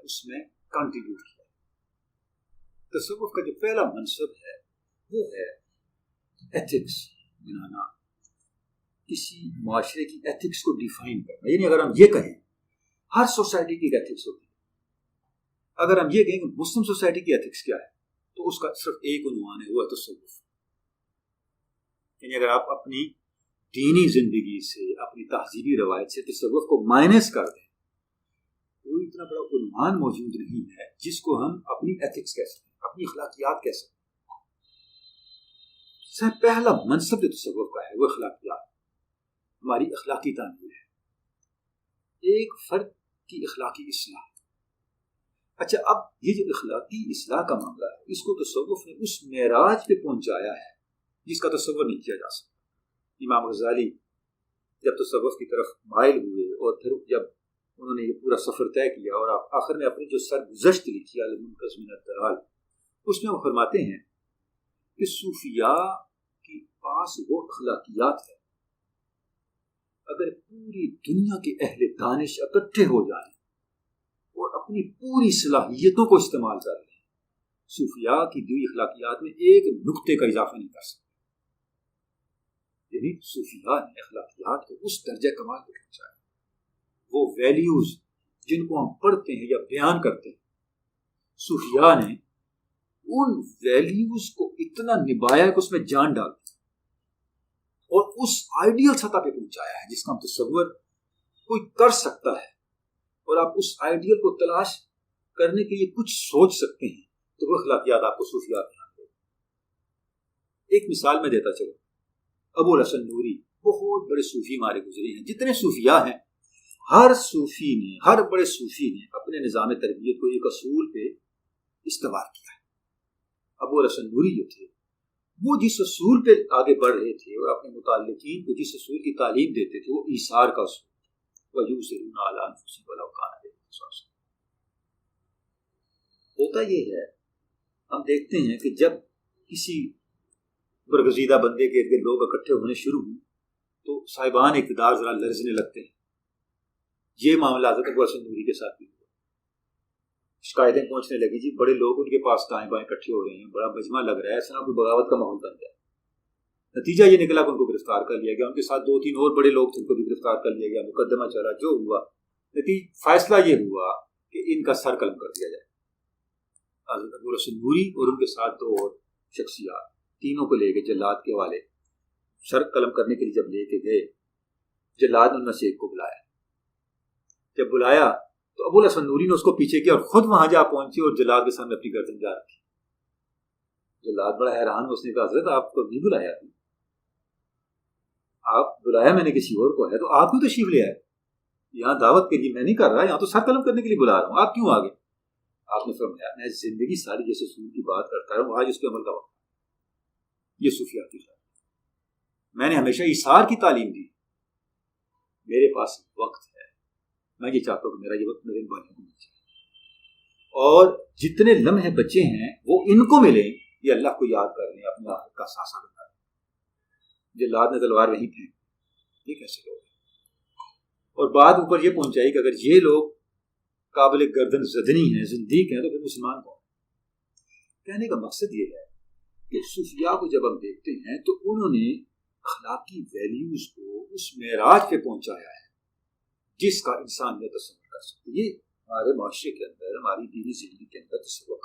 اس میں کنٹریبیوٹ کیا. تصوف کا جو پہلا منصب ہے وہ ہے ایتھکس بنانا، کسی معاشرے کی ایتھکس کو ڈیفائن کرنا. یعنی اگر ہم یہ کہیں ہر سوسائٹی کی ایک ایتھکس ہوتی ہے، اگر ہم یہ کہیں کہ مسلم سوسائٹی کی ایتھکس کیا ہے تو اس کا صرف ایک عنوان ہے، وہ ہے تصوف. یعنی اگر آپ اپنی دینی زندگی سے، اپنی تہذیبی روایت سے تصوف کو مائنس کر دیں، کوئی اتنا بڑا عنوان موجود نہیں ہے جس کو ہم اپنی ایتھکس کہہ سکیں، اپنی اخلاقیات کہہ سکیں. سب پہلا منصب جو تصوف کا ہے وہ اخلاقیات، ہماری اخلاقی تعمیر ہے، ایک فرد کی اخلاقی اصلاح. اچھا، اب یہ جو اخلاقی اصلاح کا معاملہ ہے اس کو تصوف نے اس معراج پہ پہنچایا ہے جس کا تصور نہیں کیا جا سکتا. امام غزالی جب تصوف کی طرف مائل ہوئے اور پھر جب انہوں نے یہ پورا سفر طے کیا اور آخر میں اپنی جو سرگزشت لکھی المنقذ من الضلال، اس میں وہ فرماتے ہیں کہ صوفیاء کے پاس وہ اخلاقیات ہے، اگر پوری دنیا کے اہل دانش اکٹھے ہو جائیں اور اپنی پوری صلاحیتوں کو استعمال کر لیں، صوفیاء کی دی اخلاقیات میں ایک نقطے کا اضافہ نہیں کر سکتے. یعنی صوفیاء نے اخلاقیات کو اس درجہ کمال پہ پہنچایا. وہ ویلیوز جن کو ہم پڑھتے ہیں یا بیان کرتے ہیں، صوفیاء نے ان ویلیوز کو اتنا نبھایا کہ اس میں جان ڈال دی اور اس آئیڈیل سطح پہ پہنچایا ہے جس کا ہم تصور کوئی کر سکتا ہے. اور آپ اس آئیڈیل کو تلاش کرنے کے لیے کچھ سوچ سکتے ہیں تو وہ اخلاقیات آپ کو صوفیاء دیں. ایک مثال میں دیتا چلوں، ابو الحسن نوری بہت بڑے صوفی ہمارے گزرے ہیں. جتنے صوفیاء ہیں ہر بڑے صوفی نے اپنے نظام تربیت کو ایک اصول پہ استوار کیا ہے. ابو الحسن نوری جو تھے وہ جس اصول پہ آگے بڑھ رہے تھے اور اپنے متعلقین کو جس اصول کی تعلیم دیتے تھے وہ ایثار کا اصول، وَيُؤْثِرُونَ عَلَىٰ أَنفُسِهِمْ وَلَوْ كَانَ بِهِمْ خَصَاصَةٌ. ہوتا یہ ہے، ہم دیکھتے ہیں کہ جب کسی برگزیدہ بندے کے ارد لوگ اکٹھے ہونے شروع ہوں تو صاحبان اقتدار ذرا لرزنے لگتے ہیں. یہ معاملہ حضرت ابو الحسن نوری کے ساتھ بھی ہوا. شکایتیں پہنچنے لگی، جی بڑے لوگ ان کے پاس دائیں بائیں اکٹھے ہو رہے ہیں، بڑا مجمع لگ رہا ہے، ایسا کوئی بغاوت کا ماحول بن جائے. نتیجہ یہ نکلا کہ ان کو گرفتار کر لیا گیا. ان کے ساتھ 2-3 اور بڑے لوگ تھے، ان کو بھی گرفتار کر لیا گیا. مقدمہ چلا، جو ہوا فیصلہ یہ ہوا کہ ان کا سر قلم کر دیا جائے. حضرت ابو الحسن نوری اور ان کے ساتھ 2 اور شخصیات، تینوں کو لے کے جلاد کے والے سر قلم کرنے کے لیے جب لے کے گئے، جلاد نے ان میں سے ایک کو بلایا. جب بلایا تو ابو الحسن نوری نے اس کو پیچھے کیا اور خود وہاں جا پہنچی اور جلاد کے سامنے اپنی گردن جا رکھی. جلاد بڑا حیران، اس نے کہا حضرت آپ کو نہیں بلایا، آپ بلایا میں نے کسی اور کو ہے، تو آپ کیوں تشریف لے آئے؟ یہاں دعوت کے لیے میں نہیں کر رہا، یہاں تو سر قلم کرنے کے لیے بلا رہا ہوں، آپ کیوں آ گئے؟ آپ نے فرمایا میں زندگی ساری جیسے اصول کی بات کرتا رہا ہوں، آج اس پہ عمل کا وقت. یہ صوفیات کی بات، میں نے ہمیشہ ایثار کی تعلیم دی. میرے پاس وقت ہے، میں یہ چاہتا ہوں کہ میرا یہ وقت میرے بھائیوں کو مل جائے، اور جتنے لمحے بچے ہیں وہ ان کو ملیں، یہ اللہ کو یاد کر لیں، اپنے آخرت کا ساسا بنا لیں. جلاد نے تلوار وہیں پھینک، یہ کیسے لوگ ہیں؟ اور بات اوپر یہ پہنچائی کہ اگر یہ لوگ قابل گردن زدنی ہیں، زندیق ہیں، تو پھر مسلمان کون؟ کہنے کا مقصد یہ ہے کہ صوفیاء کو جب ہم دیکھتے ہیں تو انہوں نے اخلاقی ویلیوز کو اس معراج پہ پہنچایا ہے جس کا انسان یہ تصور کر سکتے. یہ ہمارے معاشرے کے اندر، ہماری دینی زندگی کے اندر تصور